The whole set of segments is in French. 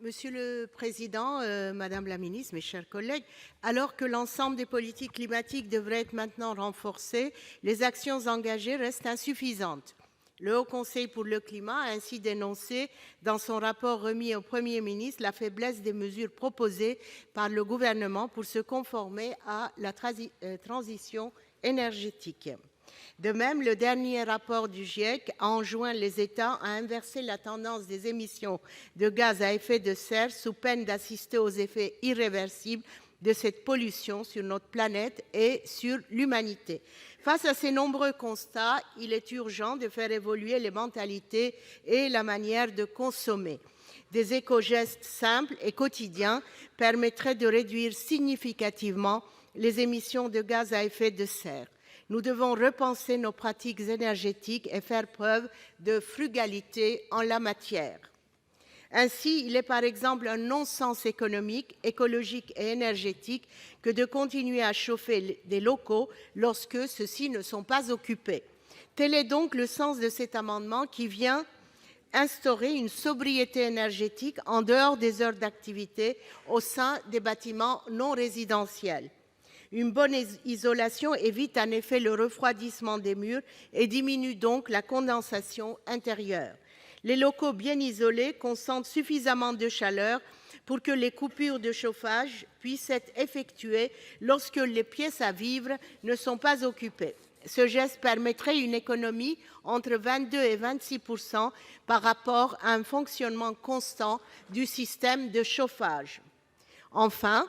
Monsieur le président, madame la ministre, mes chers collègues, alors que l'ensemble des politiques climatiques devrait être maintenant renforcé, les actions engagées restent insuffisantes. Le Haut Conseil pour le climat a ainsi dénoncé, dans son rapport remis au Premier ministre, la faiblesse des mesures proposées par le Gouvernement pour se conformer à la transition énergétique. De même, le dernier rapport du GIEC a enjoint les États à inverser la tendance des émissions de gaz à effet de serre, sous peine d'assister aux effets irréversibles de cette pollution sur notre planète et sur l'humanité. Face à ces nombreux constats, il est urgent de faire évoluer les mentalités et la manière de consommer. Des éco-gestes simples et quotidiens permettraient de réduire significativement les émissions de gaz à effet de serre. Nous devons repenser nos pratiques énergétiques et faire preuve de frugalité en la matière. Ainsi, il est par exemple un non-sens économique, écologique et énergétique que de continuer à chauffer des locaux lorsque ceux-ci ne sont pas occupés. Tel est donc le sens de cet amendement qui vient instaurer une sobriété énergétique en dehors des heures d'activité au sein des bâtiments non résidentiels. Une bonne isolation évite en effet le refroidissement des murs et diminue donc la condensation intérieure. Les locaux bien isolés concentrent suffisamment de chaleur pour que les coupures de chauffage puissent être effectuées lorsque les pièces à vivre ne sont pas occupées. Ce geste permettrait une économie entre 22 et 26 % par rapport à un fonctionnement constant du système de chauffage. Enfin,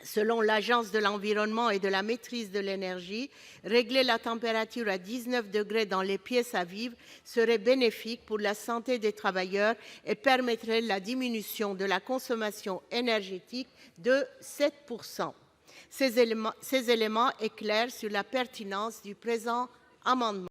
selon l'Agence de l'environnement et de la maîtrise de l'énergie, régler la température à 19 degrés dans les pièces à vivre serait bénéfique pour la santé des travailleurs et permettrait la diminution de la consommation énergétique de 7 %. Ces éléments éclairent sur la pertinence du présent amendement.